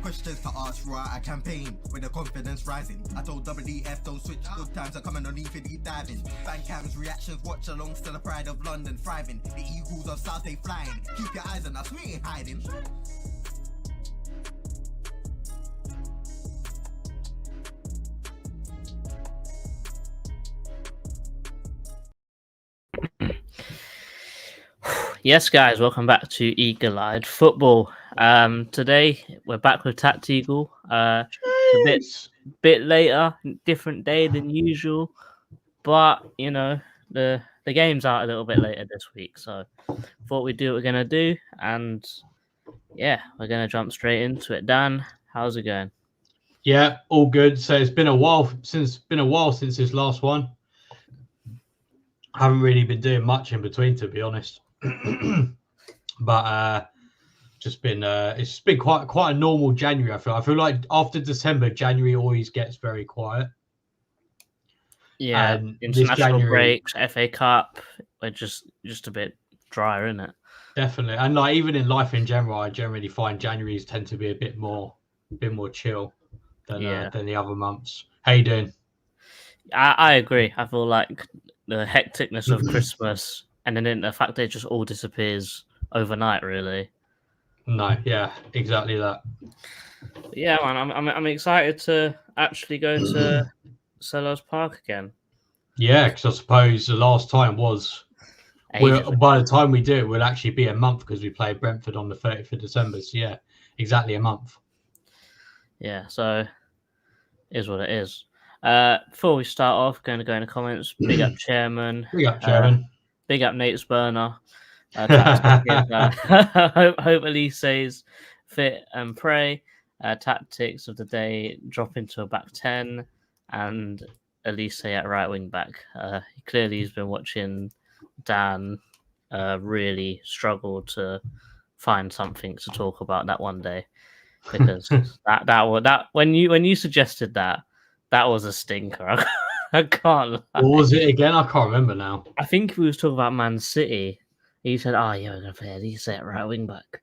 questions to ask, right? I campaign with the confidence rising. I told WDF don't switch, good times are coming on even deep diving. Fan cams, reactions, watch along, still the pride of London thriving. The Eagles of South, they flying. Keep your eyes on us, we ain't hiding. Yes, guys, welcome back to Eagle-Eyed Football. Today we're back with TACT-EAGLE. A bit later, different day than usual, but you know the game's out a little bit later this week, so thought we'd do what we're gonna do, and yeah, we're gonna jump straight into it. Dan, how's it going? Yeah, all good. So it's been a while since this last one. I haven't really been doing much in between, to be honest. But just been it's been quite a normal January. I feel like after December, January always gets very quiet. Yeah, and international breaks, FA Cup, we're just a bit drier, isn't it? Definitely, and like even in life in general, I generally find Januaries tend to be a bit more chill than the other months. How you doing? I agree. I feel like the hecticness of Christmas and then the fact that it just all disappears overnight, really. No, yeah, exactly that. But yeah, man, I'm excited to actually go to Selhurst Park again. Yeah, because I suppose the last time was by the time we do it, will actually be a month because we play Brentford on the 30th of December. So yeah, exactly a month. Yeah, so it is what it is. Before we start off, going to go in the comments. Big up Chairman. Big up Chairman. Big up Nate Spurner. Hope Elise says fit and pray. Tactics of the day: drop into a back 10 and Elise at right wing back. Clearly, he's been watching Dan really struggle to find something to talk about that one day, because that when you suggested that was a stinker. I can't lie. What was it again? I can't remember now. I think we was talking about Man City. He said, "Oh yeah, we're gonna play Elise at right wing back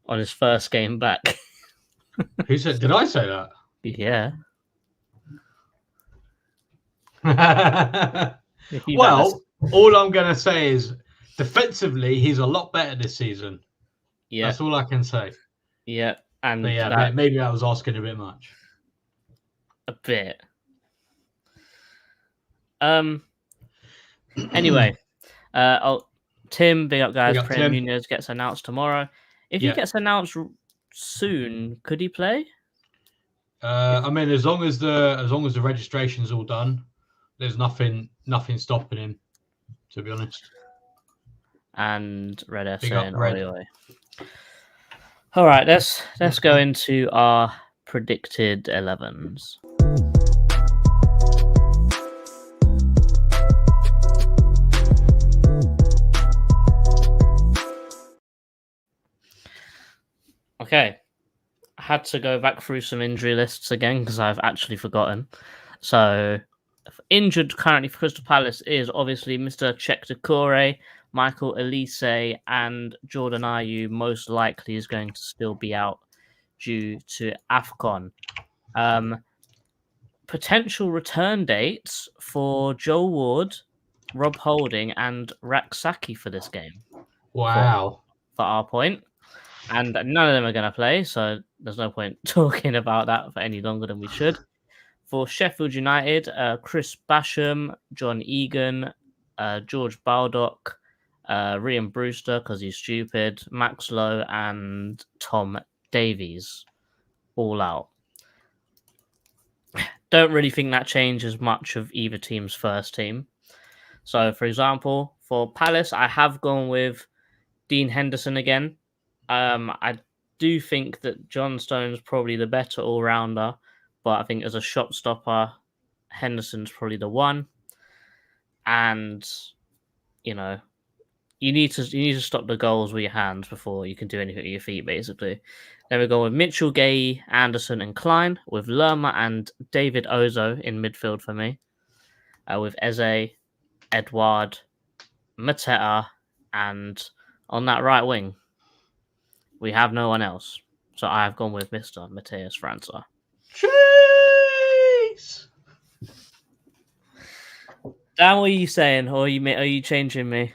on his first game back." Who said? Did I say that? Yeah. Well, all I'm gonna say is defensively, he's a lot better this season. Yeah, that's all I can say. Yeah, and but yeah, maybe I was asking a bit much. A bit. Anyway, Tim, big up guys. Prem Nunez gets announced tomorrow. If he gets announced soon, could he play? I mean, as long as the registration's all done, there's nothing stopping him, to be honest. And Red F saying oi oi. All right, let's go into our predicted 11s. Okay, I had to go back through some injury lists again because I've actually forgotten. So, injured currently for Crystal Palace is obviously Mr. Cheick, Michael Elise, and Jordan Ayew most likely is going to still be out due to AFCON. Potential return dates for Joel Ward, Rob Holding, and Raksaki for this game. Wow. For our point. And none of them are going to play, so there's no point talking about that for any longer than we should. For Sheffield United, Chris Basham, John Egan, George Baldock, Ryan Brewster, because he's stupid, Max Lowe, and Tom Davies, all out. Don't really think that changes much of either team's first team. So, for example, for Palace, I have gone with Dean Henderson again. I do think that John Stone's probably the better all-rounder, but I think as a shot stopper, Henderson's probably the one. And you know, you need to stop the goals with your hands before you can do anything with your feet, basically. Then we go with Mitchell, Gay, Anderson, and Klein, with Lerma and David Ozo in midfield for me, with Eze, Edouard, Mateta, and on that right wing, we have no one else. So I have gone with Mr. Matthias França. Jeez! Dan, what are you saying? Or are you changing me?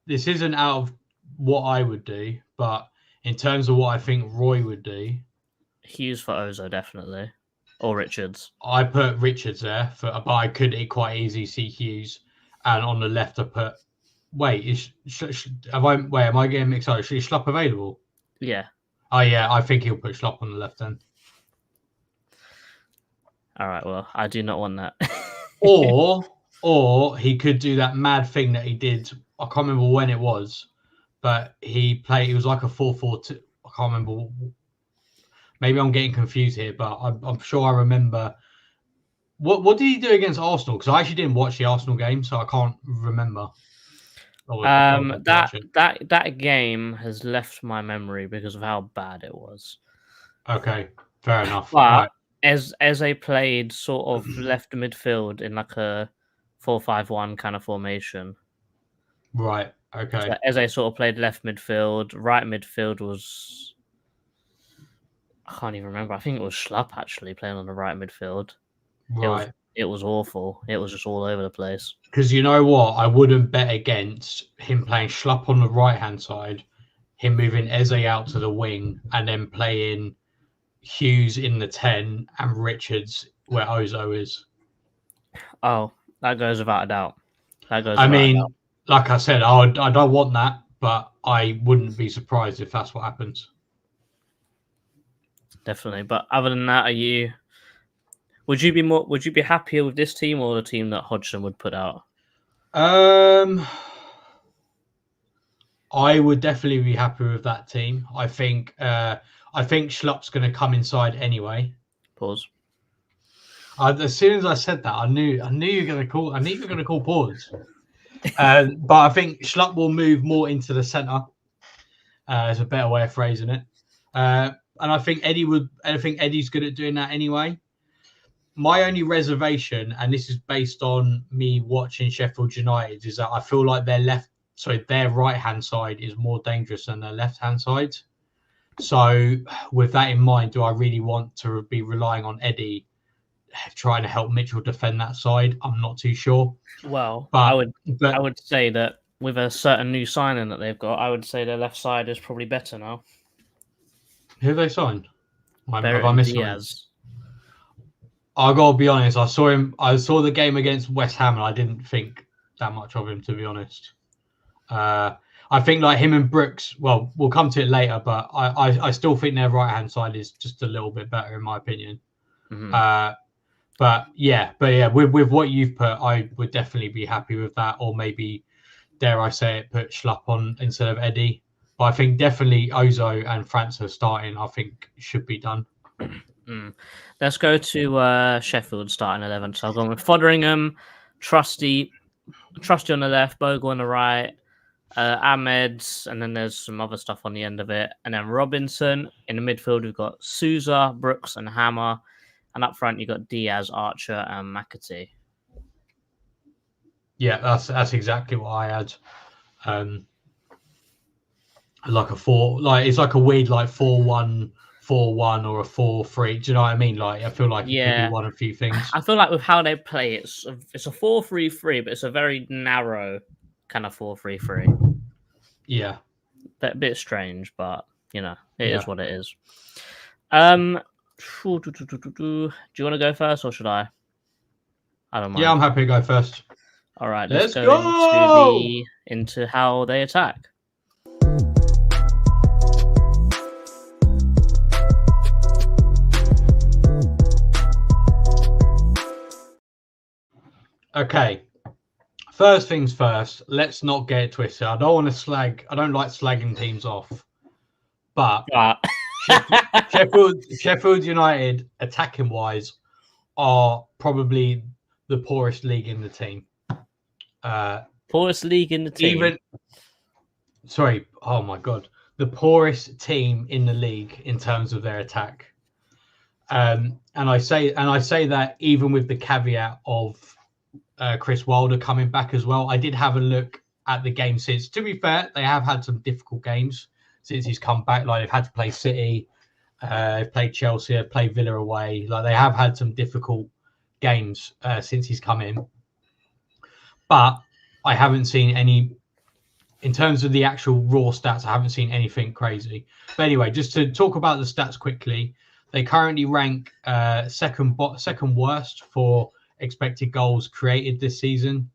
This isn't out of what I would do, but in terms of what I think Roy would do, Hughes for Ozo, definitely. Or Richards. I put Richards there, but I could quite easily see Hughes. And on the left, I put. Wait, am I getting mixed up? Is Schlupp available? Yeah. Oh, yeah, I think he'll put Schlupp on the left then. All right, well, I do not want that. Or he could do that mad thing that he did. I can't remember when it was, but it was like a 4-4-2. I can't remember. Maybe I'm getting confused here, but I'm sure I remember. What did he do against Arsenal? Because I actually didn't watch the Arsenal game, so I can't remember. That game has left my memory because of how bad it was. Okay, fair enough. But right. Eze played sort of left midfield in like a 4-5-1 kind of formation. Right. Okay. So Eze sort of played left midfield. Right midfield was, I can't even remember. I think it was Schlupp actually playing on the right midfield. Right. It was awful. It was just all over the place. Because you know what? I wouldn't bet against him playing Schlupp on the right-hand side, him moving Eze out to the wing, and then playing Hughes in the 10 and Richards where Ozo is. Oh, that goes without a doubt. Like I said, I don't want that, but I wouldn't be surprised if that's what happens. Definitely. But other than that, would you be happier with this team or the team that Hodgson would put out? I would definitely be happy with that team. I think Schlupp's going to come inside anyway. Pause. As soon as I said that, I knew you were going to call. I knew you were going to call pause. But I think Schlupp will move more into the centre. Is a better way of phrasing it. And I think Eddie's good at doing that anyway. My only reservation, and this is based on me watching Sheffield United, is that I feel like their right-hand side is more dangerous than their left-hand side. So with that in mind, do I really want to be relying on Eddie trying to help Mitchell defend that side? I'm not too sure. Well, I would say that with a certain new signing that they've got, I would say their left side is probably better now. Who have they signed? Have I missed Diaz. I gotta be honest. I saw the game against West Ham, and I didn't think that much of him, to be honest. I think like him and Brooks. Well, we'll come to it later, but I still think their right hand side is just a little bit better, in my opinion. Mm-hmm. But yeah, with what you've put, I would definitely be happy with that. Or maybe, dare I say it, put Schlupp on instead of Eddie. But I think definitely Ozo and França starting, I think, should be done. Let's go to Sheffield starting 11. So I've gone with Fotheringham, Trusty on the left, Bogle on the right, Ahmed, and then there's some other stuff on the end of it. And then Robinson. In the midfield, we've got Souza, Brooks, and Hammer. And up front, you've got Diaz, Archer, and McAtee. Yeah, that's exactly what I had. Like a 4, like it's like a weird like 4-1, 4-1 or a 4-3. Do you know what I mean? Like I feel like it could be one of a few things. I feel like with how they play, it's a 4-3-3, but it's a very narrow kind of 4-3-3. Yeah, a bit strange, but you know it is what it is. Do you want to go first or should I? I don't mind. Yeah, I'm happy to go first. All right, let's go into how they attack. Okay. First things first, let's not get it twisted. I don't like slagging teams off. But Sheffield United, attacking wise, are probably the poorest league in the team. Poorest league in the team. Oh my god, the poorest team in the league in terms of their attack. And I say that even with the caveat of Chris Wilder coming back as well. I did have a look at the game since. To be fair, they have had some difficult games since he's come back. Like they've had to play City, they've played Chelsea, they've played Villa away. Like they have had some difficult games since he's come in. But I haven't seen any, in terms of the actual raw stats, I haven't seen anything crazy. But anyway, just to talk about the stats quickly, they currently rank second worst for expected goals created this season.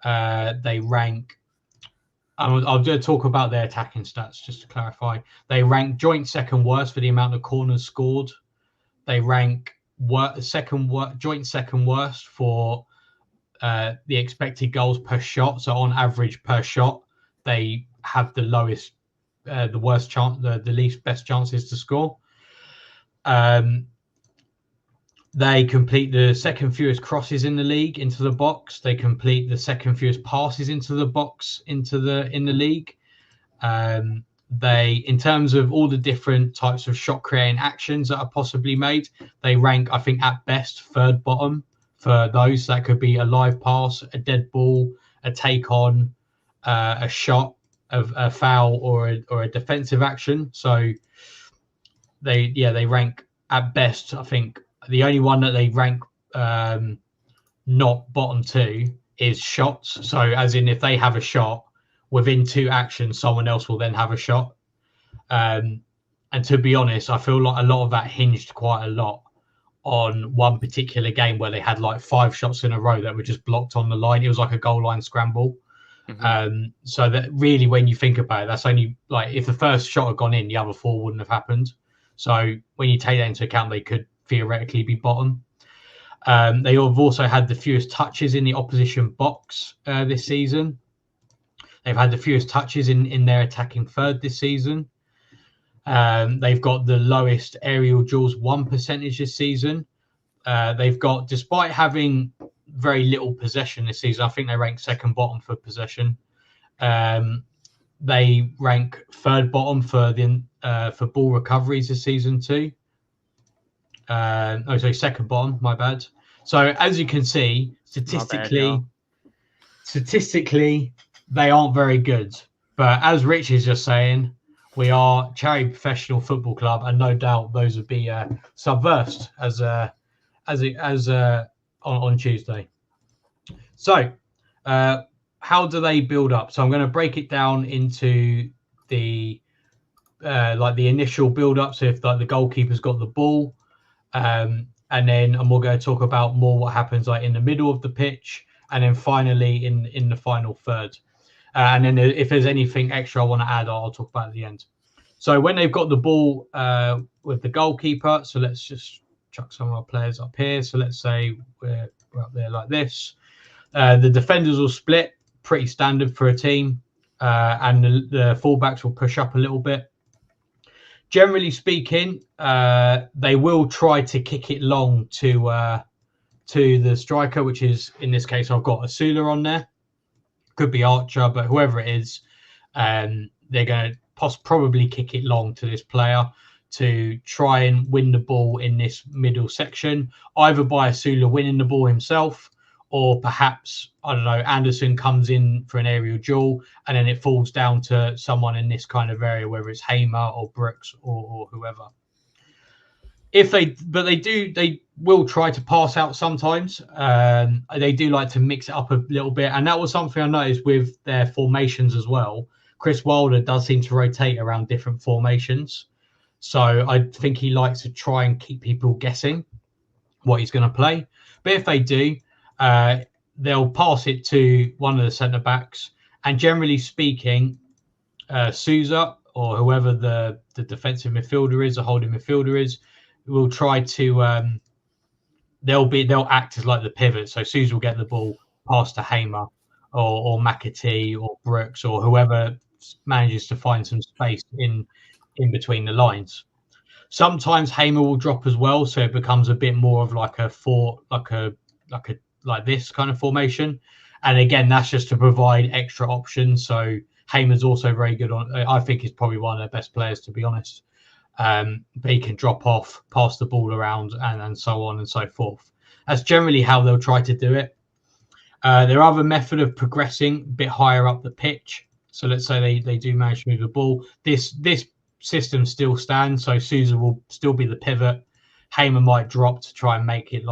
They rank, I'll just talk about their attacking stats just to clarify. They rank joint second worst for the amount of corners scored. They rank joint second worst for the expected goals per shot. So on average per shot, they have the lowest, the worst chance, the least best chances to score. They complete the second fewest crosses in the league into the box. They complete the second fewest passes into the box in the league. They, in terms of all the different types of shot creating actions that are possibly made, they rank, I think, at best third bottom for those. That could be a live pass, a dead ball, a take on, a shot, of a foul, or a defensive action. So they rank at best. I think the only one that they rank not bottom two is shots. So as in, if they have a shot, within two actions, someone else will then have a shot. And to be honest, I feel like a lot of that hinged quite a lot on one particular game where they had like 5 shots in a row that were just blocked on the line. It was like a goal line scramble. Mm-hmm. So that really, when you think about it, that's only like, if the first shot had gone in, the other 4 wouldn't have happened. So when you take that into account, they could theoretically be bottom. They have also had the fewest touches in the opposition box this season. They've had the fewest touches in their attacking third this season. They've got the lowest aerial duels 1% this season. They've got, despite having very little possession this season, I think they rank second bottom for possession. They rank third bottom for ball recoveries this season too. Second bottom, my bad. So as you can see, statistically, they aren't very good. But as Rich is just saying, we are charity professional football club, and no doubt those would be subversed on Tuesday. So, how do they build up? So I'm going to break it down into the initial build up. So if like the goalkeeper's got the ball, and then we're going to talk about more what happens like in the middle of the pitch, and then finally in the final third. And then if there's anything extra I want to add, I'll talk about at the end. So when they've got the ball with the goalkeeper, so let's just chuck some of our players up here. So let's say we're up there like this. The defenders will split, pretty standard for a team, and the fullbacks will push up a little bit. Generally speaking, they will try to kick it long to the striker, which is, in this case, I've got Asula on there. Could be Archer, but whoever it is, they're going to probably kick it long to this player to try and win the ball in this middle section, either by Asula winning the ball himself, or perhaps, I don't know, Anderson comes in for an aerial duel and then it falls down to someone in this kind of area, whether it's Hamer or Brooks or whoever. They will try to pass out sometimes. They do like to mix it up a little bit. And that was something I noticed with their formations as well. Chris Wilder does seem to rotate around different formations. So I think he likes to try and keep people guessing what he's going to play. But if they do, they'll pass it to one of the centre-backs. And generally speaking, Souza or whoever the defensive midfielder is, the holding midfielder is, will try to they'll act as like the pivot. So Souza will get the ball past to Hamer or McAtee or Brooks or whoever manages to find some space in between the lines. Sometimes Hamer will drop as well, so it becomes a bit more of like this kind of formation. And again, that's just to provide extra options. So Hamer's also very good on. I think he's probably one of their best players, to be honest. But he can drop off, pass the ball around, and so on and so forth. That's generally how they'll try to do it. Their other method of progressing a bit higher up the pitch. So let's say they do manage to move the ball. This system still stands. So Sousa will still be the pivot. Hamer might drop to try and make it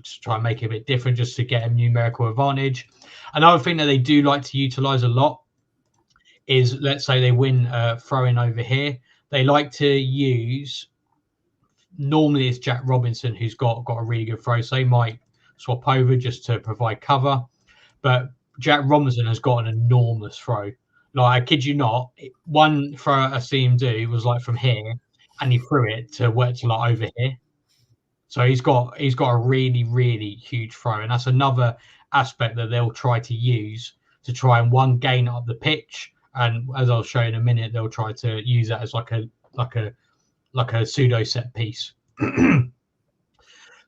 just try and make it a bit different, just to get a numerical advantage. Another thing that they do like to utilize a lot is, let's say they win throw-in over here. They like to use, normally it's Jack Robinson who's got a really good throw, so they might swap over just to provide cover. But Jack Robinson has got an enormous throw. Like, I kid you not, one throw I see him do was like from here, and he threw it to like over here. So he's got a really, really huge throw, and that's another aspect that they'll try to use to try and gain up the pitch. And as I'll show you in a minute, they'll try to use that as like a pseudo set piece. So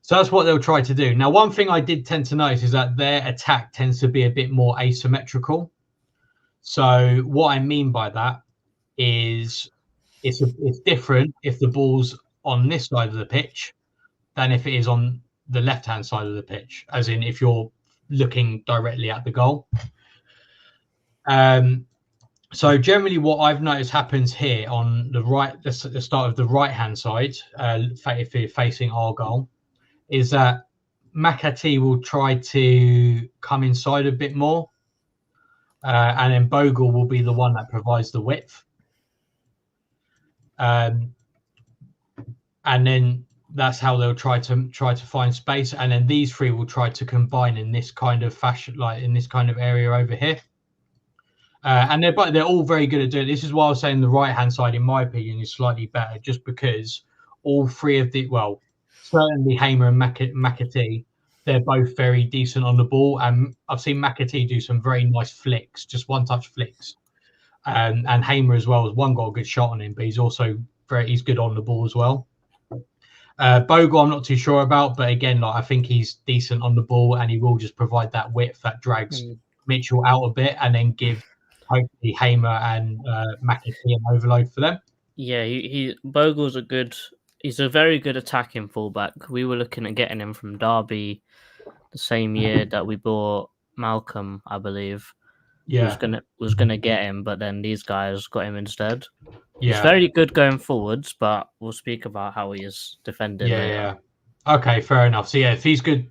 that's what they'll try to do. Now, one thing I did tend to notice is that their attack tends to be a bit more asymmetrical. So what I mean by that is it's different if the ball's on this side of the pitch than if it is on the left-hand side of the pitch, as in if you're looking directly at the goal. So generally what I've noticed happens here on the right, the start of the right-hand side, if you're facing our goal, is that McAtee will try to come inside a bit more, and then Bogle will be the one that provides the width. And then that's how they'll try to find space, and then these three will try to combine in this kind of fashion, like in this kind of area over here. And they're all very good at doing it. This is why I was saying the right hand side, in my opinion, is slightly better, just because all three of the, well, certainly Hamer and McAtee, they're both very decent on the ball, and I've seen McAtee do some very nice flicks, just one touch flicks, and Hamer as well. Has one got a good shot on him, but he's also he's good on the ball as well. Bogle, I'm not too sure about, but again, like, I think he's decent on the ball, and he will just provide that width that drags Mitchell out a bit, and then give hopefully Hamer and McAtee an overload for them. Yeah, Bogle's he's a very good attacking fullback. We were looking at getting him from Derby the same year that we bought Malcolm, I believe. Yeah, was gonna get him, but then these guys got him instead. Yeah, he's very good going forwards, but we'll speak about how he is defending. Yeah. Okay, fair enough. So yeah, if he's good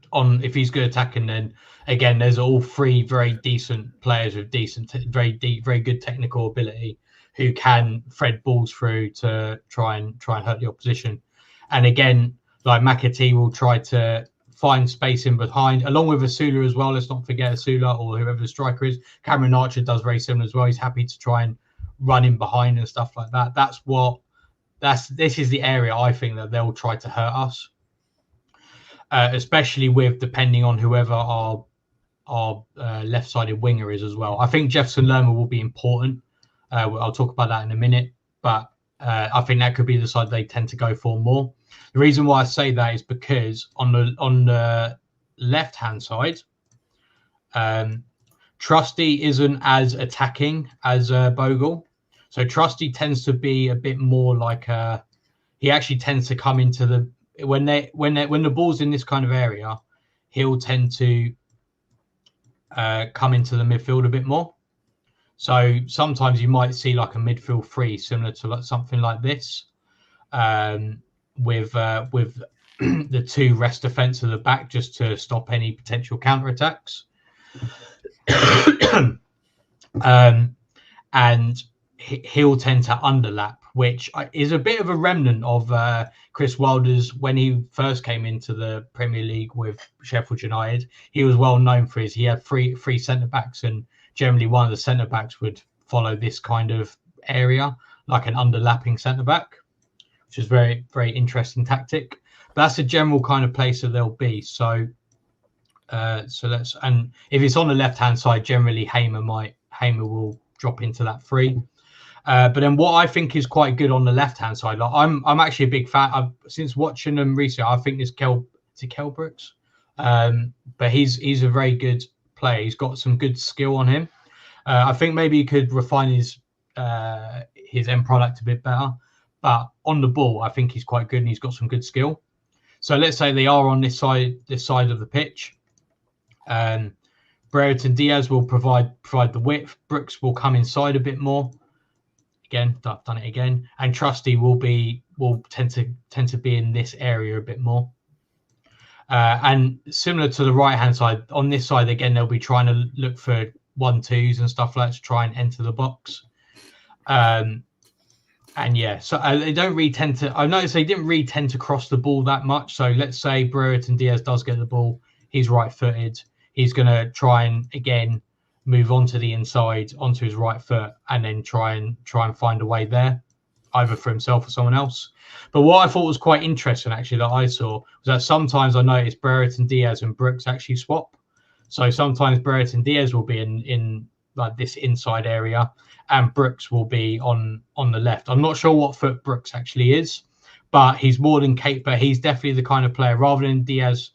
attacking, then again, there's all three very decent players with very good technical ability who can thread balls through to try and hurt the opposition. And again, like McAtee will try to find space in behind, along with Asula as well. Let's not forget Asula, or whoever the striker is. Cameron Archer does very similar as well. He's happy to try and run in behind and stuff like that. This is the area I think that they'll try to hurt us, especially with depending on whoever our left-sided winger is as well. I think Jefferson Lerma will be important. I'll talk about that in a minute, but I think that could be the side they tend to go for more. The reason why I say that is because on the left-hand side, Trusty isn't as attacking as Bogle. So Trusty tends to be a bit more like he actually tends to come into the when the ball's in this kind of area, he'll tend to come into the midfield a bit more. So sometimes you might see like a midfield three similar to like something like this, with the two rest defence of the back just to stop any potential counterattacks. And he'll tend to underlap, which is a bit of a remnant of Chris Wilder's when he first came into the Premier League with Sheffield United. He was well known for he had three centre backs, and generally one of the centre backs would follow this kind of area, like an underlapping centre back, which is very, very interesting tactic. But that's a general kind of place that they'll be. So and if it's on the left hand side, generally Hamer will drop into that three. But then what I think is quite good on the left hand side, like I'm actually a big fan. Since watching them recently, I think it's Kel Brooks, but he's a very good player. He's got some good skill on him. I think maybe he could refine his end product a bit better, but on the ball, I think he's quite good and he's got some good skill. So let's say they are on this side of the pitch. Brereton Diaz will provide the width. Brooks will come inside a bit more. Again, I've done it again. And Trusty will tend to be in this area a bit more. And similar to the right hand side, on this side again, they'll be trying to look for 1-2s and stuff like that to try and enter the box. And yeah, so they don't really tend to. I noticed they didn't really tend to cross the ball that much. So let's say Brereton Diaz does get the ball. He's right-footed. He's going to try and again move onto the inside, onto his right foot, and then try and find a way there, either for himself or someone else. But what I thought was quite interesting, actually, that I saw was that sometimes I noticed Brereton Diaz and Brooks actually swap. So sometimes Brereton Diaz will be in like this inside area, and Brooks will be on the left. I'm not sure what foot Brooks actually is, but he's more than capable. He's definitely the kind of player, rather than Diaz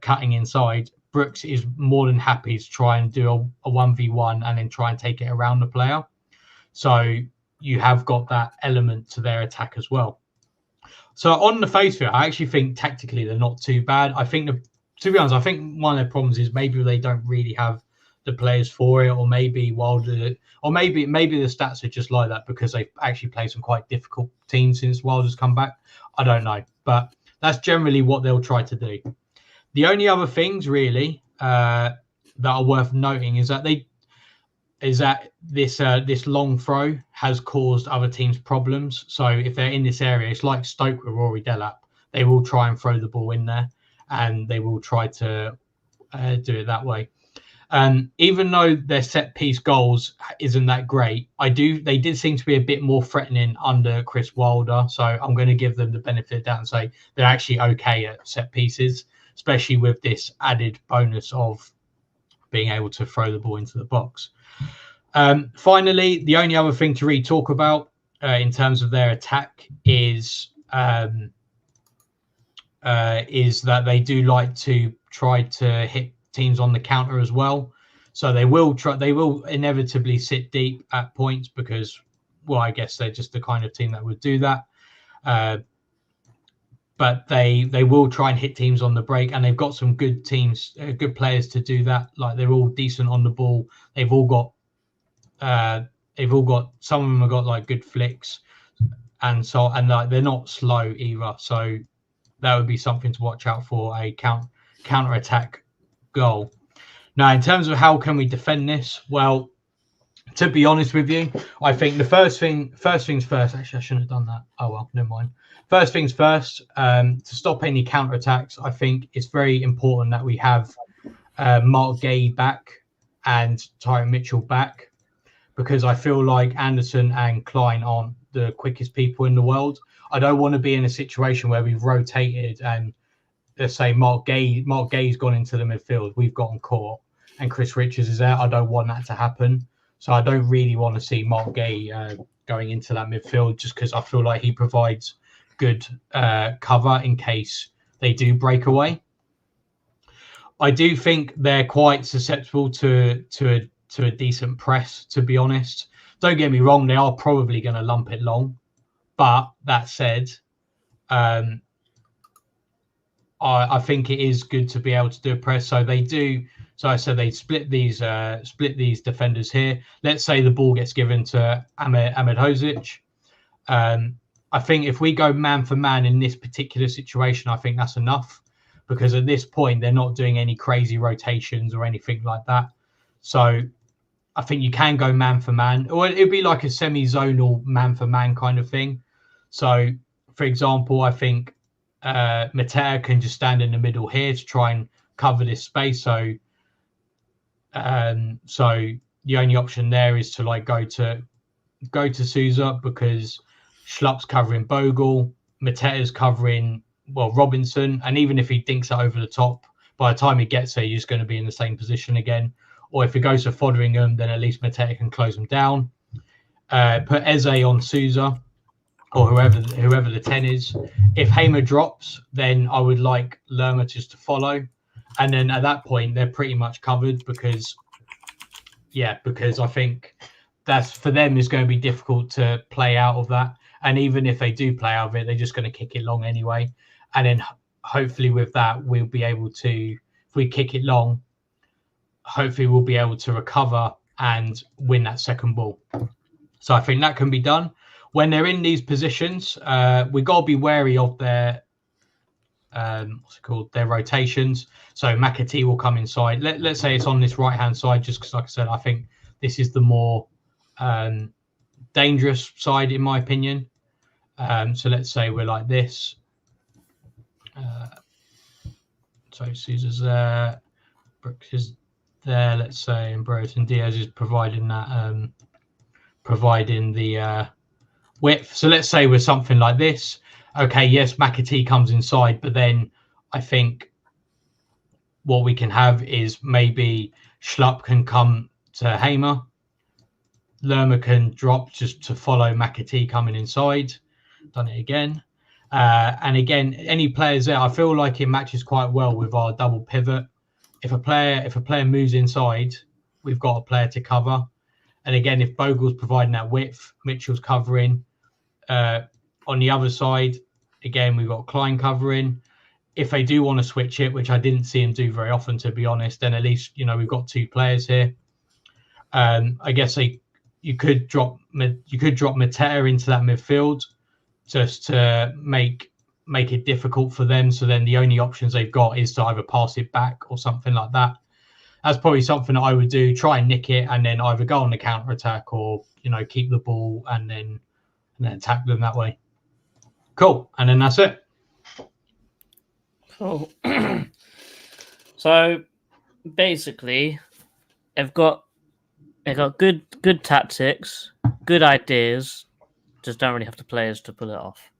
cutting inside, Brooks is more than happy to try and do a 1v1 and then try and take it around the player. So you have got that element to their attack as well. So on the face of it, I actually think tactically they're not too bad. I think, to be honest, I think one of their problems is maybe they don't really have the players for it, or maybe Wilder, or maybe the stats are just like that because they've actually played some quite difficult teams since Wilder's come back. I don't know, but that's generally what they'll try to do. The only other things really that are worth noting is that this long throw has caused other teams problems. So if they're in this area, it's like Stoke with Rory Delap. They will try and throw the ball in there, and they will try to do it that way. Even though their set piece goals isn't that great, they did seem to be a bit more threatening under Chris Wilder. So I'm going to give them the benefit of that and say they're actually okay at set pieces, especially with this added bonus of being able to throw the ball into the box. Finally, the only other thing to really talk about in terms of their attack is that they do like to try to hit teams on the counter as well. So they will inevitably sit deep at points because, well, I guess they're just the kind of team that would do that. But they will try and hit teams on the break, and they've got some good teams, good players to do that. Like, they're all decent on the ball. They've all got some of them have got like good flicks, and like they're not slow either. So that would be something to watch out for, a counter attack goal. Now, in terms of how can we defend this, well, to be honest with you, I think the first things first. Actually, I shouldn't have done that. Oh well, never mind. First things first, to stop any counter-attacks, I think it's very important that we have Mark Gay back and Tyrone Mitchell back, because I feel like Anderson and Klein aren't the quickest people in the world. I don't want to be in a situation where we've rotated and, let's say, Mark Gay's gone into the midfield, we've gotten caught, and Chris Richards is there. I don't want that to happen. So I don't really want to see Mark Gay going into that midfield, just because I feel like he provides good cover in case they do break away. I do think they're quite susceptible to a decent press, to be honest. Don't get me wrong, they are probably going to lump it long, but that said, I think it is good to be able to do a press. So they do. So I said they split these defenders here. Let's say the ball gets given to Ahmed Hozic. I think if we go man for man in this particular situation, I think that's enough, because at this point they're not doing any crazy rotations or anything like that. So I think you can go man for man, or it'd be like a semi-zonal man for man kind of thing. So, for example, I think Mateta can just stand in the middle here to try and cover this space. So the only option there is to like go to Sousa, because Schlupp's covering Bogle, Mateta's covering Robinson, and even if he dinks it over the top, by the time he gets there, he's going to be in the same position again. Or if he goes to Fotheringham, then at least Mateta can close him down. Put Eze on Sousa, or whoever the 10 is. If Hamer drops, then I would like Lerma just to follow. And then at that point, they're pretty much covered, because I think that's, for them, is going to be difficult to play out of that. And even if they do play out of it, they're just going to kick it long anyway. And then hopefully with that, we'll be able to, if we kick it long, hopefully we'll be able to recover and win that second ball. So I think that can be done. When they're in these positions, we've got to be wary of their their rotations. So McAtee will come inside. Let's say it's on this right-hand side, just because, like I said, I think this is the more dangerous side, in my opinion. So let's say we're like this. So Sousa's there, Brooks is there, let's say, and Brereton Diaz is providing that, providing the width. So let's say we're something like this. Okay, yes, McAtee comes inside, but then I think what we can have is maybe Schlupp can come to Hamer. Lerma can drop just to follow McAtee coming inside. Done it again. And again, any players there, I feel like it matches quite well with our double pivot. If a player moves inside, we've got a player to cover. And again, if Bogle's providing that width, Mitchell's covering. On the other side, again, we've got Klein covering. If they do want to switch it, which I didn't see him do very often, to be honest, then at least, we've got two players here. I guess you could drop Mateta into that midfield just to make it difficult for them. So then the only options they've got is to either pass it back or something like that. That's probably something that I would do. Try and nick it, and then either go on the counter attack or keep the ball and then attack them that way. Cool, and then that's it. Cool. So basically, they've got good tactics, good ideas, just don't really have the players to pull it off.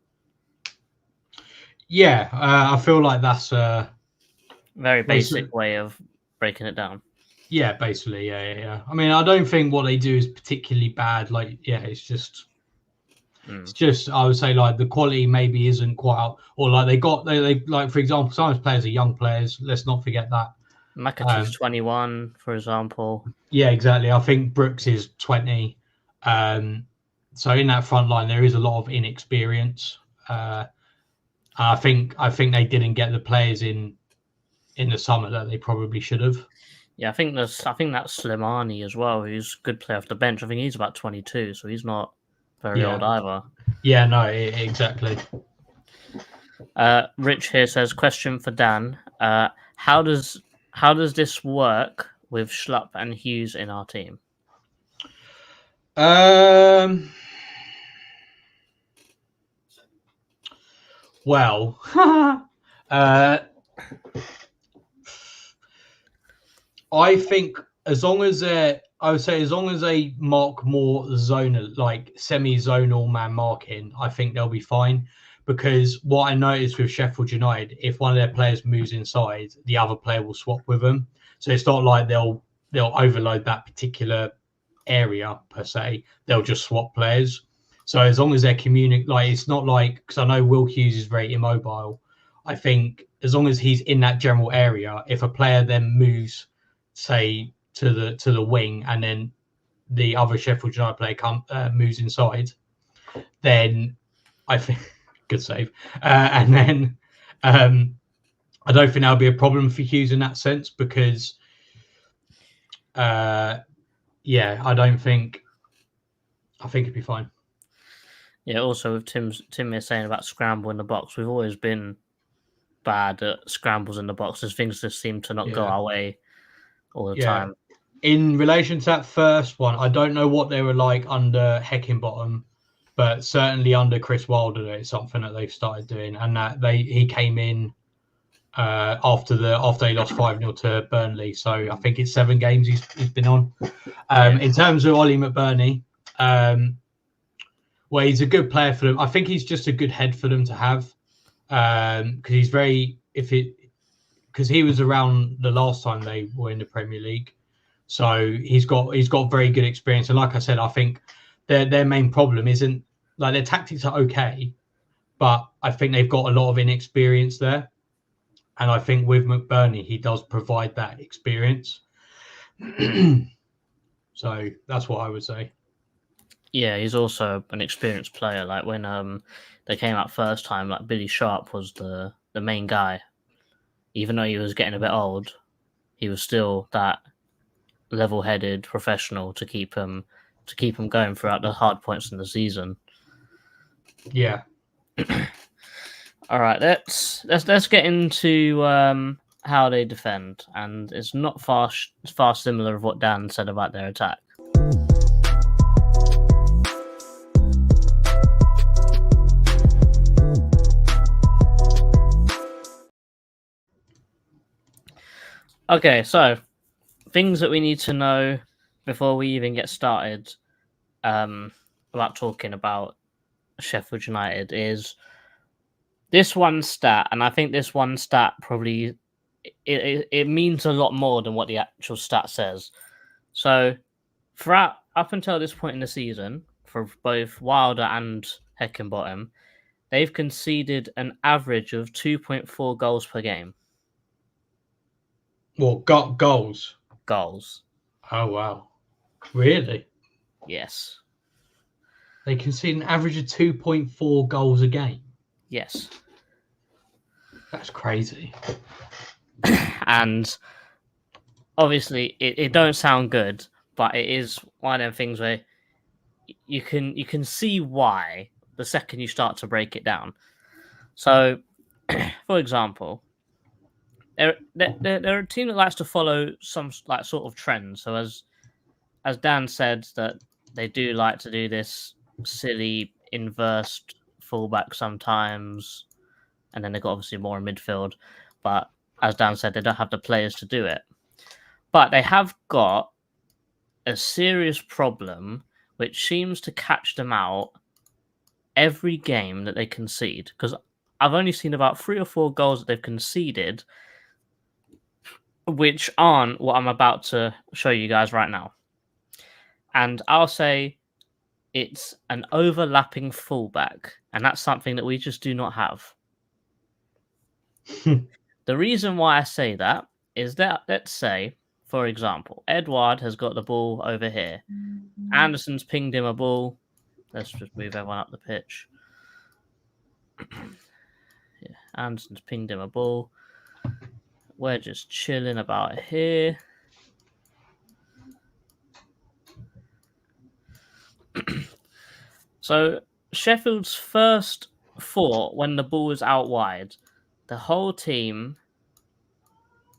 Yeah, I feel like that's a very basic way of breaking it down. Yeah, basically, yeah. I mean, I don't think what they do is particularly bad. Like, yeah, it's just I would say like the quality maybe isn't quite up, or like they like, for example, some of those players are young players. Let's not forget that. McAtee's 21, for example. Yeah, exactly. I think Brooks is 20. So in that front line, there is a lot of inexperience. I think they didn't get the players in the summer that they probably should have. Yeah, I think that's Slimani as well, who's a good player off the bench. I think he's about 22, so he's not very old either. Yeah, no, exactly. Rich here says, question for Dan. How does this work with Schlupp and Hughes in our team? Well, I think as long as they mark more zonal, like semi-zonal man marking, I think they'll be fine. Because what I noticed with Sheffield United, if one of their players moves inside, the other player will swap with them. So it's not like they'll overload that particular area per se. They'll just swap players. So as long as they're it's not like, because I know Will Hughes is very immobile. I think as long as he's in that general area, if a player then moves, say, to the wing, and then the other Sheffield United player moves inside, then I think good save. And then I don't think that'll be a problem for Hughes in that sense, because I think it'd be fine. Yeah, also with Tim is saying about scramble in the box, we've always been bad at scrambles in the box. There's things that seem to not go our way all the time. In relation to that first one, I don't know what they were like under Heckingbottom, but certainly under Chris Wilder, it's something that they've started doing, and that he came in after they lost 5-0 to Burnley. So I think it's 7 games he's been on. In terms of Ollie McBurney, well, he's a good player for them. I think he's just a good head for them to have, because he's because he was around the last time they were in the Premier League, so he's got very good experience. And like I said, I think their main problem isn't, like, their tactics are okay, but I think they've got a lot of inexperience there. And I think with McBurney, he does provide that experience. So that's what I would say. Yeah, he's also an experienced player. Like when they came out first time, like Billy Sharp was the main guy. Even though he was getting a bit old, he was still that level-headed, professional to keep him going throughout the hard points in the season. Yeah. All right, let's get into how they defend, and it's not far similar of what Dan said about their attack. Okay, so things that we need to know before we even get started about talking about Sheffield United is this one stat, and I think this one stat probably it means a lot more than what the actual stat says. So, throughout up until this point in the season, for both Wilder and Heckingbottom, they've conceded an average of 2.4 goals per game. Well, got goals. Goals. Oh wow, really? Yes. They concede an average of 2.4 goals a game. Yes. That's crazy. And obviously, it don't sound good, but it is one of them things where you can see why the second you start to break it down. So, for example, they're a team that likes to follow some like sort of trend. So as Dan said, that they do like to do this silly inversed fullback sometimes, and then they've got obviously more in midfield. But as Dan said, they don't have the players to do it. But they have got a serious problem which seems to catch them out every game that they concede. Because I've only seen about 3 or 4 goals that they've conceded, which aren't what I'm about to show you guys right now. And I'll say it's an overlapping fullback, and that's something that we just do not have. The reason why I say that is that, let's say, for example, Edouard has got the ball over here. Anderson's pinged him a ball. Let's just move everyone up the pitch. Yeah, Anderson's pinged him a ball. We're just chilling about here. So Sheffield's first thought when the ball is out wide, the whole team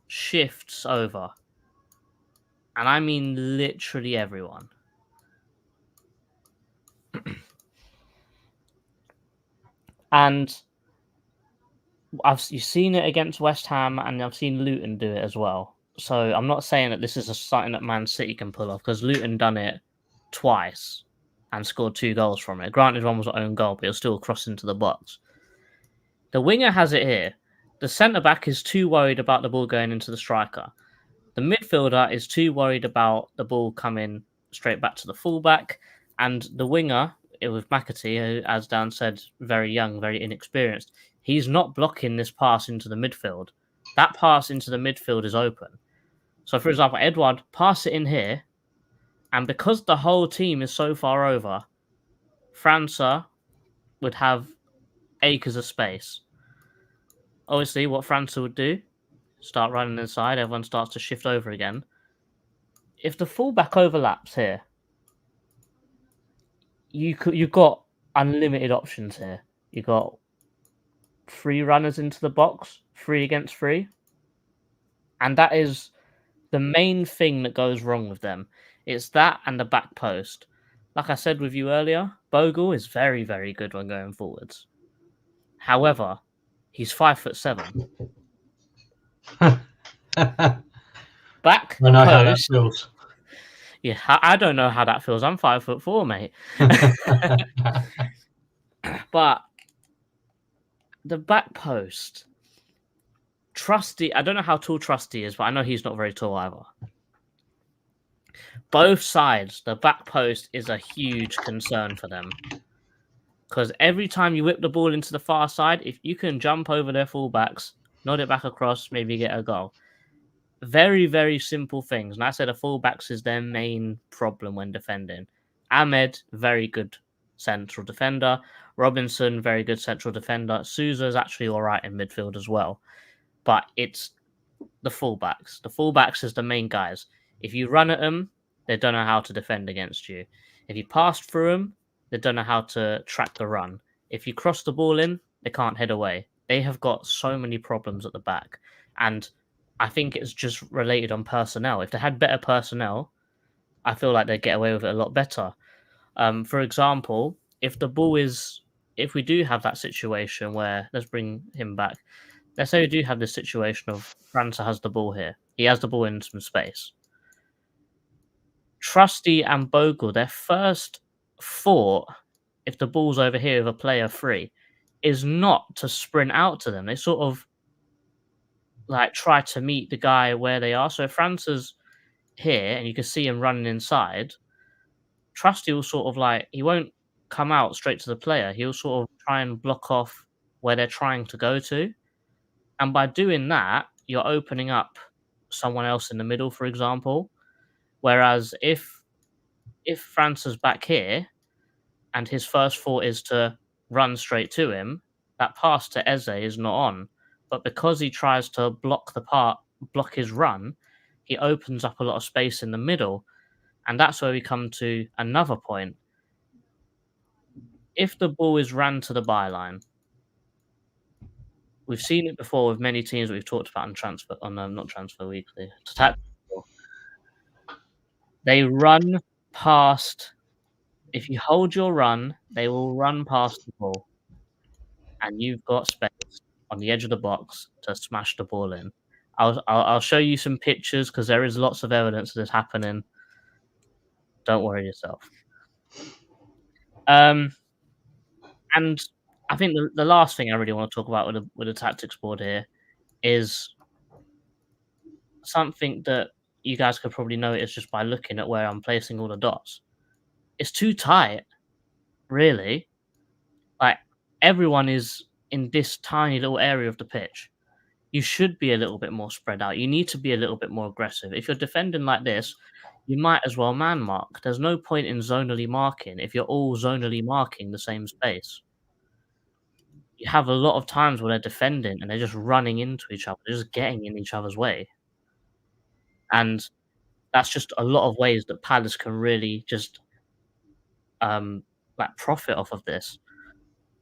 shifts over. And I mean literally everyone. And you've seen it against West Ham, and I've seen Luton do it as well. So I'm not saying that this is something that Man City can pull off, because Luton done it twice and scored 2 goals from it. Granted, one was an own goal, but it was still crossed into the box. The winger has it here. The centre-back is too worried about the ball going into the striker. The midfielder is too worried about the ball coming straight back to the fullback. And the winger, with McAtee, who, as Dan said, very young, very inexperienced, he's not blocking this pass into the midfield. That pass into the midfield is open. So, for example, Edouard, pass it in here, and because the whole team is so far over, França would have acres of space. Obviously, what França would do, start running inside, everyone starts to shift over again. If the fullback overlaps here, you've got unlimited options here. You've got 3 runners into the box, 3 against 3. And that is the main thing that goes wrong with them. It's that and the back post. Like I said with you earlier, Bogle is very, very good when going forwards. However, he's 5'7". Back I know post. how that feels. Yeah, I don't know how that feels. I'm 5'4", mate. But the back post, Trusty, I don't know how tall Trusty is, but I know he's not very tall either. Both sides, the back post is a huge concern for them. Because every time you whip the ball into the far side, if you can jump over their fullbacks, nod it back across, maybe get a goal. Very, very simple things. And I said the fullbacks is their main problem when defending. Ahmed, very good central defender. Robinson, very good central defender. Souza is actually all right in midfield as well. But it's the fullbacks. The fullbacks is the main guys. If you run at them, they don't know how to defend against you. If you pass through them, they don't know how to track the run. If you cross the ball in, they can't head away. They have got so many problems at the back. And I think it's just related on personnel. If they had better personnel, I feel like they'd get away with it a lot better. For example, if we do have that situation where, let's bring him back. Let's say we do have this situation of França has the ball here. He has the ball in some space. Trusty and Bogle, their first thought, if the ball's over here with a player free, is not to sprint out to them. They sort of like try to meet the guy where they are. So if França's here and you can see him running inside, Trusty will sort of like, he won't come out straight to the player. He'll sort of try and block off where they're trying to go to. And by doing that, you're opening up someone else in the middle, for example. Whereas if France's back here and his first thought is to run straight to him, that pass to Eze is not on. But because he tries to block his run, he opens up a lot of space in the middle. And that's where we come to another point. If the ball is ran to the byline, we've seen it before with many teams that we've talked about not Transfer Weekly, TACT-EAGLE. They run past. If you hold your run, they will run past the ball, and you've got space on the edge of the box to smash the ball in. I'll show you some pictures because there is lots of evidence of this happening. Don't worry yourself. And I think the last thing I really want to talk about with the tactics board here is something that you guys could probably notice just by looking at where I'm placing all the dots. It's too tight, really. Like, everyone is in this tiny little area of the pitch. You should be a little bit more spread out. You need to be a little bit more aggressive. If you're defending like this, you might as well man mark. There's no point in zonally marking if you're all zonally marking the same space. You have a lot of times where they're defending and they're just running into each other, they're just getting in each other's way. And that's just a lot of ways that Palace can really just profit off of this.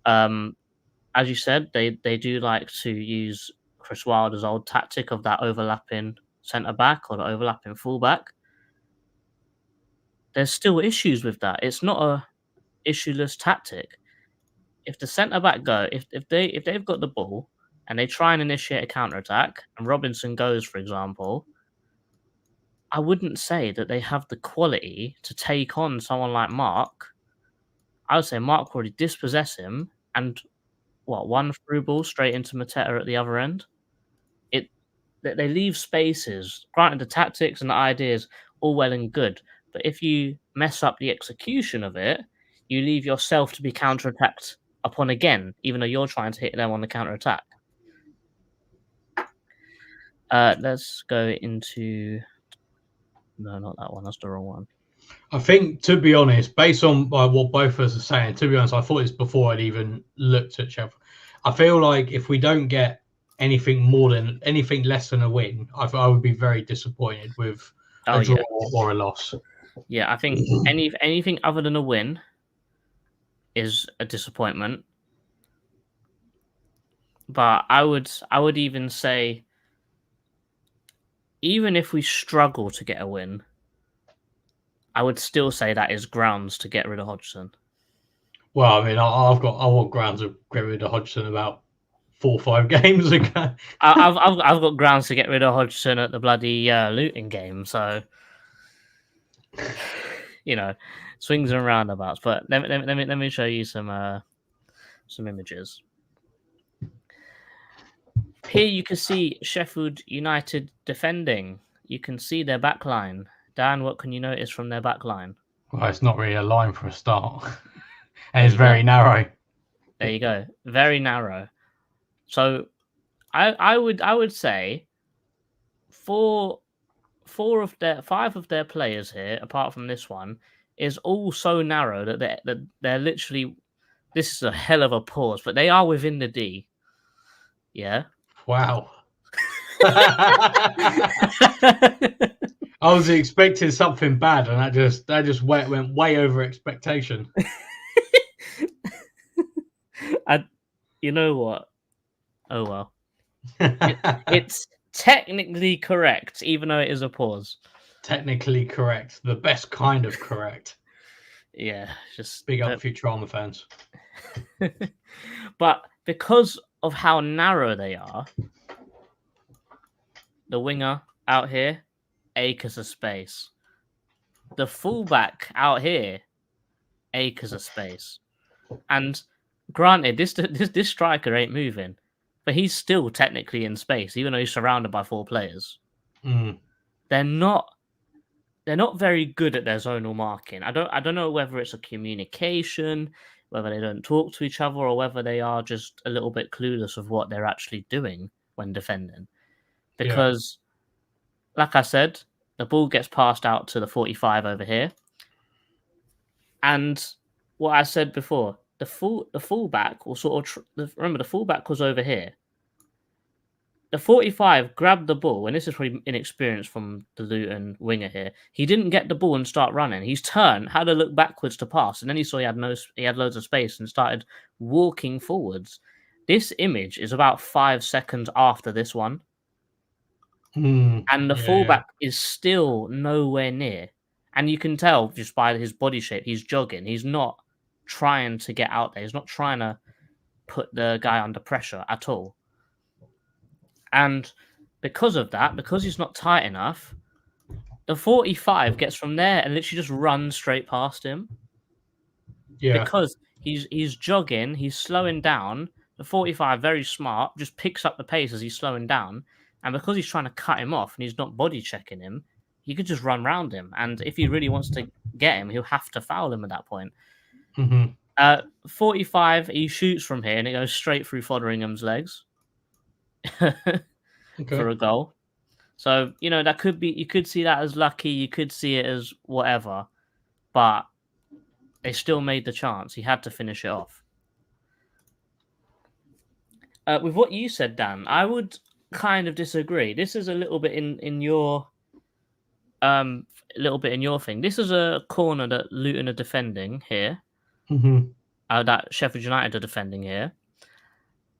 As you said, they do like to use Chris Wilder's old tactic of that overlapping centre back or the overlapping fullback. There's still issues with that. It's not a issueless tactic. If the centre back if they've got the ball and they try and initiate a counter attack, and Robinson goes, for example, I wouldn't say that they have the quality to take on someone like Mark. I would say Mark will already dispossess him and one through ball straight into Mateta at the other end. They leave spaces. Granted, the tactics and the ideas all well and good, but if you mess up the execution of it, you leave yourself to be counter-attacked upon again, even though you're trying to hit them on the counter-attack. Let's go into... No, not that one. That's the wrong one. I think, to be honest, based on what both of us are saying, to be honest, I thought this before I'd even looked at Sheffield. I feel like if we don't get anything less than a win, I would be very disappointed with a draw or a loss. Yeah, I think anything other than a win is a disappointment. But I would even say, even if we struggle to get a win, I would still say that is grounds to get rid of Hodgson. Well, I mean, I want grounds to get rid of Hodgson about 4 or 5 games ago. I've got grounds to get rid of Hodgson at the bloody Luton game. So, swings and roundabouts. But let me show you some images. Here you can see Sheffield United defending. You can see their back line. Dan, what can you notice from their back line? Well, it's not really a line for a start. And it's very narrow. There you go. Very narrow. So I would say 5 of their players here, apart from this one, is all so narrow that they're literally, this is a hell of a pause, but they are within the D. Yeah. Wow. I was expecting something bad, and that just went way over expectation. You know what? Oh well. It's technically correct, even though it is a pause. Technically correct, the best kind of correct. Yeah, just Big up Futurama fans. But because of how narrow they are, the winger out here, acres of space. The fullback out here, acres of space. And granted, this striker ain't moving, but he's still technically in space, even though he's surrounded by 4 players. Mm. They're not very good at their zonal marking. I don't know whether it's a communication, whether they don't talk to each other, or whether they are just a little bit clueless of what they're actually doing when defending. Because, like I said, the ball gets passed out to the 45 over here, and what I said before, the fullback will sort of remember the fullback was over here. The 45 grabbed the ball, and this is probably inexperience from the Luton winger here. He didn't get the ball and start running. He's turned, had a look backwards to pass, and then he saw he had loads of space and started walking forwards. This image is about 5 seconds after this one, and the fullback is still nowhere near. And you can tell just by his body shape, he's jogging. He's not trying to get out there. He's not trying to put the guy under pressure at all. And because of that, because he's not tight enough, the 45 gets from there and literally just runs straight past him. Yeah. Because he's jogging, he's slowing down. The 45, very smart, just picks up the pace as he's slowing down. And because he's trying to cut him off and he's not body checking him, he could just run round him. And if he really wants to get him, he'll have to foul him at that point. 45, he shoots from here and it goes straight through Fotheringham's legs. For a goal. So, that could be, you could see that as lucky, you could see it as whatever, but they still made the chance. He had to finish it off. With what you said, Dan, I would kind of disagree. This is a little bit in your thing. This is a corner that Luton are defending here. That Sheffield United are defending here.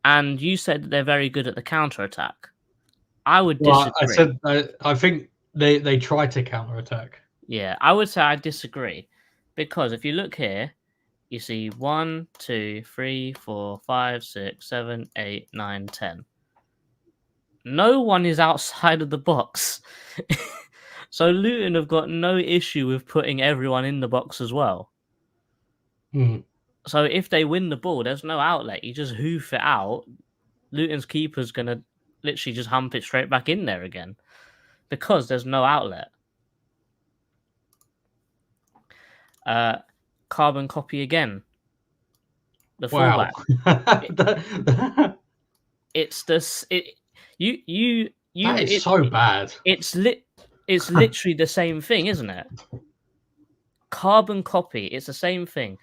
And you said that they're very good at the counter-attack. I would disagree. I think they try to counter-attack. Yeah, I would say I disagree. Because if you look here, you see 1, 2, 3, 4, 5, 6, 7, 8, 9, 10. No one is outside of the box. So Luton have got no issue with putting everyone in the box as well. So if they win the ball, there's no outlet. You just hoof it out. Luton's keeper's going to literally just hump it straight back in there again because there's no outlet. Carbon copy again. The fullback. It's this. That is so bad. It's literally the same thing, isn't it? Carbon copy. It's the same thing.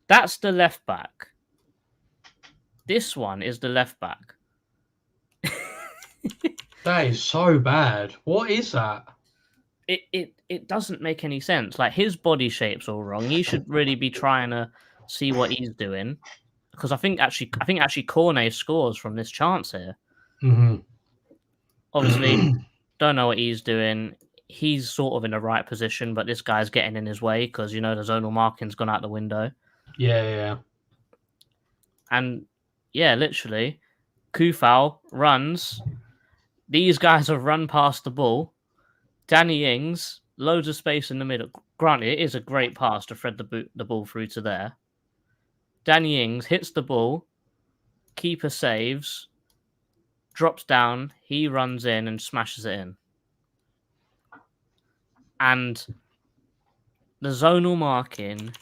That's the left back. This one is the left back. That is so bad. What is that? It doesn't make any sense. Like, his body shape's all wrong. He should really be trying to see what he's doing. Because I think actually Cornet scores from this chance here. Obviously, don't know what he's doing. He's sort of in the right position, but this guy's getting in his way because, the zonal marking's gone out the window. Yeah. And, yeah, literally, Kufal runs. These guys have run past the ball. Danny Ings, loads of space in the middle. Granted, it is a great pass to thread the ball through to there. Danny Ings hits the ball. Keeper saves. Drops down. He runs in and smashes it in. And the zonal marking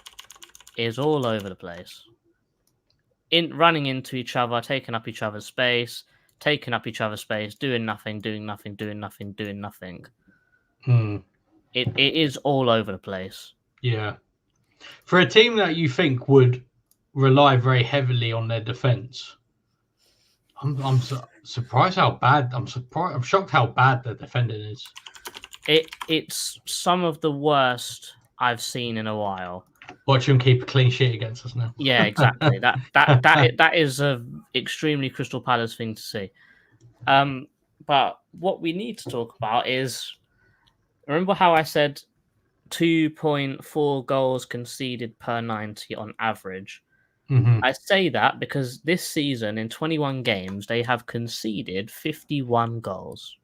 is all over the place. Running into each other, taking up each other's space, doing nothing. It is all over the place. Yeah. For a team that you think would rely very heavily on their defense, I'm surprised how bad. I'm shocked how bad the defending is. It's some of the worst I've seen in a while. Watch him keep a clean sheet against us now. Yeah, exactly. That is a extremely Crystal Palace thing to see. But what we need to talk about is, remember how I said 2.4 goals conceded per 90 on average? Mhm. I say that because this season, in 21 games, they have conceded 51 goals.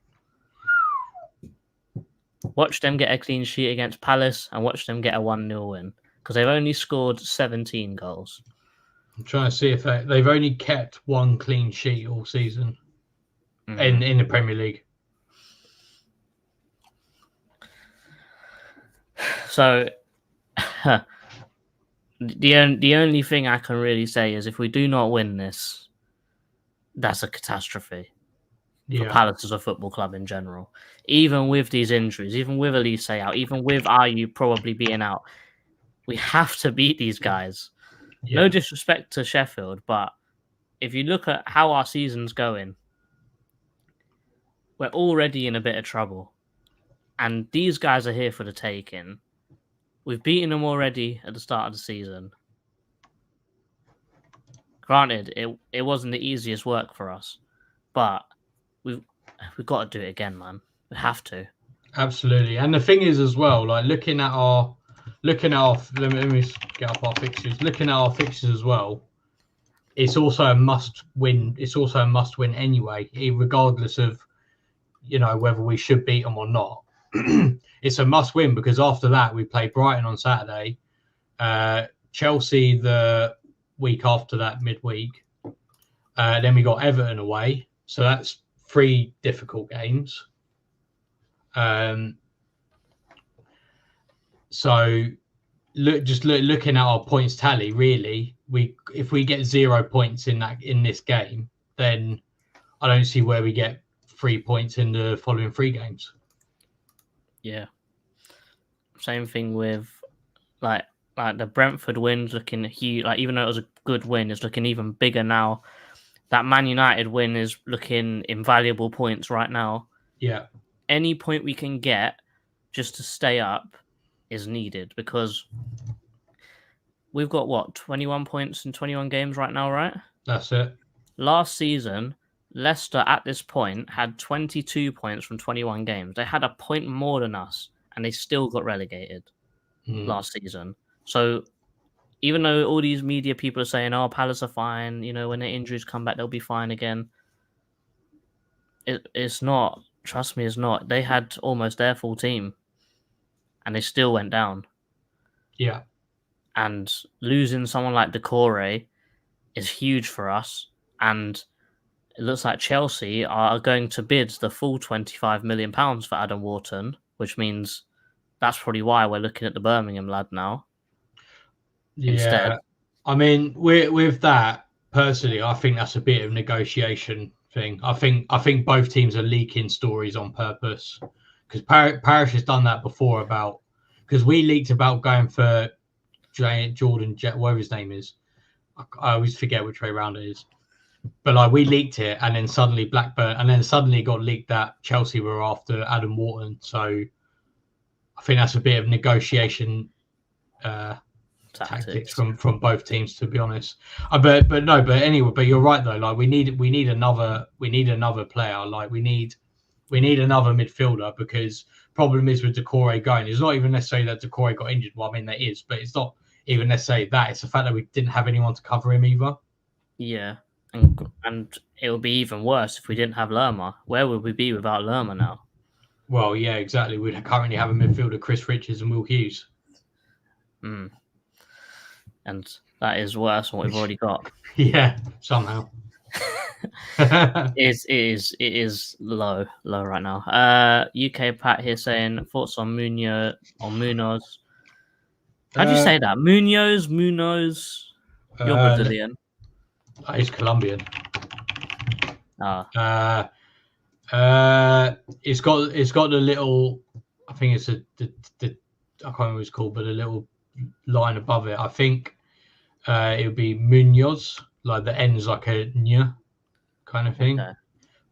Watch them get a clean sheet against Palace and watch them get a 1-0 win, because they've only scored 17 goals. I'm trying to see if they've only kept one clean sheet all season in the Premier League. So the only thing I can really say is if we do not win this, that's a catastrophe for Palace as a football club in general. Even with these injuries, even with Elise out, even with Ayew probably being out, we have to beat these guys. Yeah. No disrespect to Sheffield, but if you look at how our season's going, we're already in a bit of trouble. And these guys are here for the taking. We've beaten them already at the start of the season. Granted, it wasn't the easiest work for us, but we've got to do it again, man. We have to. Absolutely. And the thing is as well, like looking at our let me get up our fixtures. Looking at our fixtures as well, it's also a must win. It's also a must win anyway, regardless of whether we should beat them or not. It's a must win because after that we play Brighton on Saturday, Chelsea the week after that midweek, then we got Everton away, so that's 3 difficult games. So looking at our points tally, really, if we get 0 points in this game, then I don't see where we get 3 points in the following 3 games. Yeah. Same thing with like the Brentford win's looking huge. Like even though it was a good win, it's looking even bigger now. That Man United win is looking invaluable points right now. Yeah. Any point we can get just to stay up is needed because we've got 21 points in 21 games right now, right? That's it. Last season, Leicester at this point had 22 points from 21 games. They had a point more than us, and they still got relegated last season. So even though all these media people are saying, "Oh, Palace are fine," when their injuries come back, they'll be fine again. It's not. Trust me, it's not. They had almost their full team, and they still went down. Yeah. And losing someone like Decore is huge for us, and it looks like Chelsea are going to bid the full £25 million for Adam Wharton, which means that's probably why we're looking at the Birmingham lad now. Yeah. Instead. I mean, with that, personally, I think that's a bit of negotiation thing. I think both teams are leaking stories on purpose because Parish has done that before because we leaked about going for Jordan Jet, whatever his name is. I always forget which way around it is. But we leaked it, and then suddenly Blackburn, and then suddenly it got leaked that Chelsea were after Adam Wharton. So I think that's a bit of negotiation tactics from both teams, to be honest. But you're right though. We need another player. We need another midfielder because problem is with Decore going. It's not even necessarily that Decore got injured. Well, I mean there is, but it's not even necessarily that. It's the fact that we didn't have anyone to cover him either. Yeah. And it would be even worse if we didn't have Lerma. Where would we be without Lerma now? Well, yeah, exactly. We currently have a midfielder, Chris Richards and Will Hughes. And that is worse than what we've already got. Yeah, somehow. It is low right now. UK Pat here saying thoughts on Munoz. How do you say that? Munoz? You're Brazilian. He's Colombian. It's got the little. I think it's the I can't remember what it's called, but a little line above it. I think it would be Munoz, like the end's like a ñ kind of thing. Okay.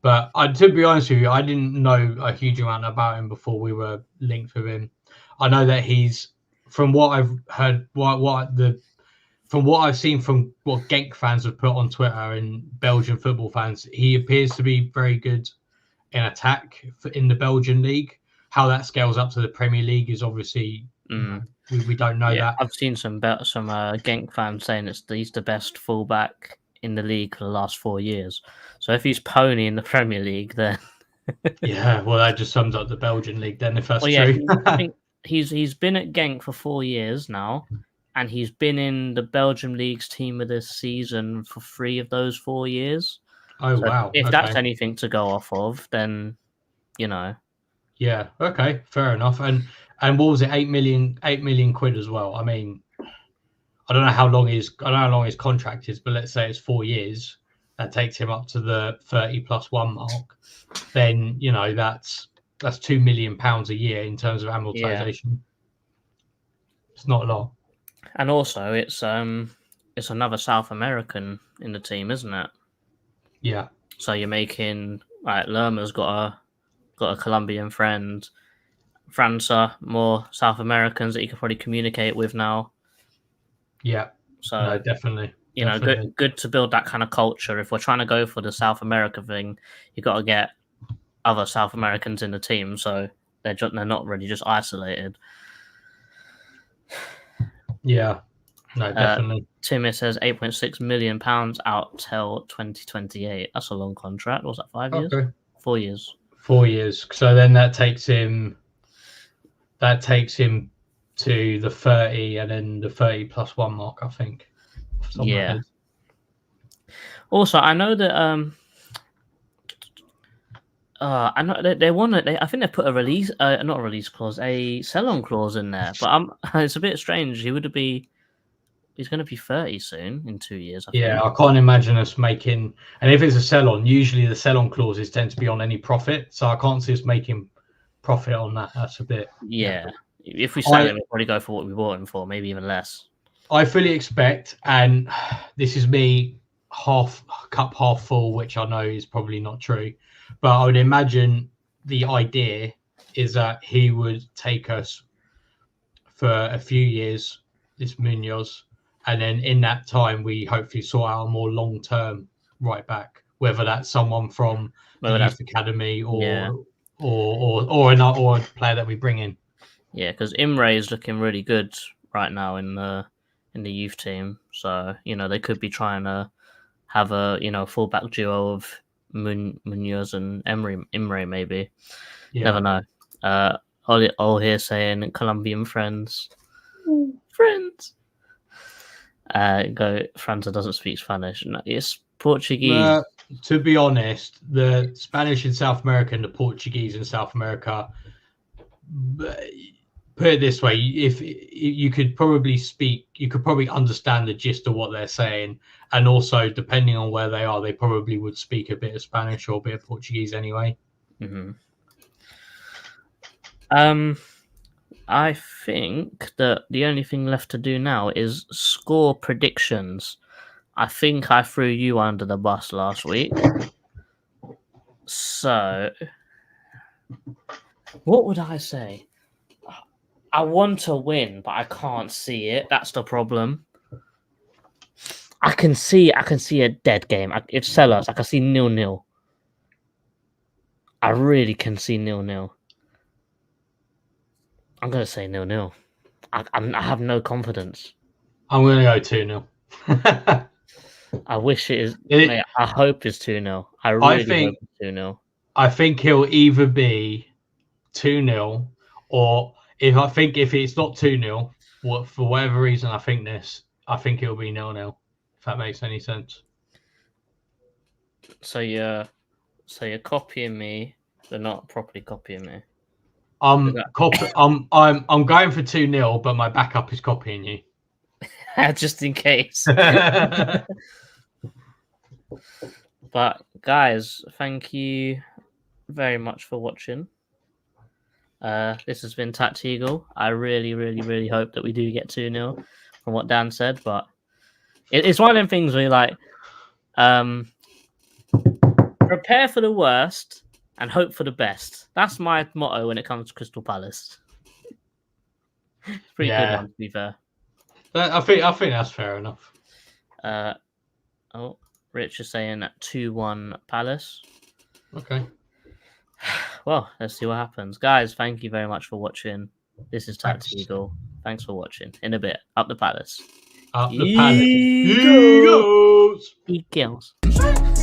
But to be honest with you, I didn't know a huge amount about him before we were linked with him. I know that he's, from what I've heard, from what I've seen from what Genk fans have put on Twitter and Belgian football fans, he appears to be very good in attack in the Belgian league. How that scales up to the Premier League is obviously we don't know that. I've seen some Genk fans saying he's the best fullback in the league for the last 4 years. So if he's pony in the Premier League, then yeah, well, that just sums up the Belgian league then, if that's true. I think he's been at Genk for 4 years now, and he's been in the Belgian league's team of this season for 3 of those 4 years. Oh, so wow! If that's anything to go off of, then Yeah. Okay. Fair enough. And what was it? 8 million quid as well. I mean, I don't know how long his contract is, but let's say it's 4 years. That takes him up to the 30+1 mark. Then that's £2 million a year in terms of amortization. Yeah. It's not a lot. And also, it's another South American in the team, isn't it? Yeah. So you're making Lerma's got a Colombian friend. França, more South Americans that you could probably communicate with now. Yeah. So no, definitely. Good to build that kind of culture. If we're trying to go for the South America thing, you got to get other South Americans in the team, so they're not really just isolated. Yeah. No, definitely. Timmy says £8.6 million out till 2028. That's a long contract. Was that 5 years? 4 years. 4 years. So then that takes him to the 30 and then the 30+1 mark, I think. Yeah. Also, I know that I know they want to. I think they put a release, not a release clause, a sell-on clause in there. But it's a bit strange. He's going to be 30 soon in 2 years. I think. I can't imagine us making. And if it's a sell-on, usually the sell-on clauses tend to be on any profit. So I can't see us making profit on that. That's a bit. Yeah. If we sell him, we'll probably go for what we bought him for, maybe even less. I fully expect, and this is me half full, which I know is probably not true, but I would imagine the idea is that he would take us for a few years, this Munoz, and then in that time we hopefully sort out a more long-term right back, whether that's someone from the youth academy or a player that we bring in. Yeah, because Imre is looking really good right now in the youth team, so they could be trying to have a fullback duo of Munoz and Imre maybe. Yeah. Never know. All here saying Colombian friends. Friends. França doesn't speak Spanish. No, it's Portuguese. To be honest, the Spanish in South America and the Portuguese in South America, put it this way, if you could probably understand the gist of what they're saying, and also depending on where they are, they probably would speak a bit of Spanish or a bit of Portuguese anyway. Mm-hmm. I think that the only thing left to do now is score predictions. I think I threw you under the bus last week. So, what would I say? I want to win, but I can't see it. That's the problem. I can see a dead game. It's Sellers. I can see 0-0. I really can see 0-0. I'm going to say 0-0. I have no confidence. I'm going to go 2-0. I wish it is. Mate, I hope it's 2-0. I really hope it's 2-0. I think he'll either be 2-0 or if it's not 2-0, for whatever reason I think it'll be 0-0. If that makes any sense. So you're copying me, but not properly copying me. I'm going for 2-0, but my backup is copying you. Just in case. But guys, thank you very much for watching. This has been TACT-EAGLE. I really, really, really hope that we do get 2-0 from what Dan said, but it's one of them things where you're like, Prepare for the worst and hope for the best. That's my motto when it comes to Crystal Palace. Pretty good one, to be fair. I think that's fair enough. Rich is saying 2-1 Palace. Okay. Well, let's see what happens. Guys, thank you very much for watching. This is Thanks. TACT-EAGLE. Thanks for watching. In a bit, up the Palace. Up the Palace. Eagles. Eagles. Eagles.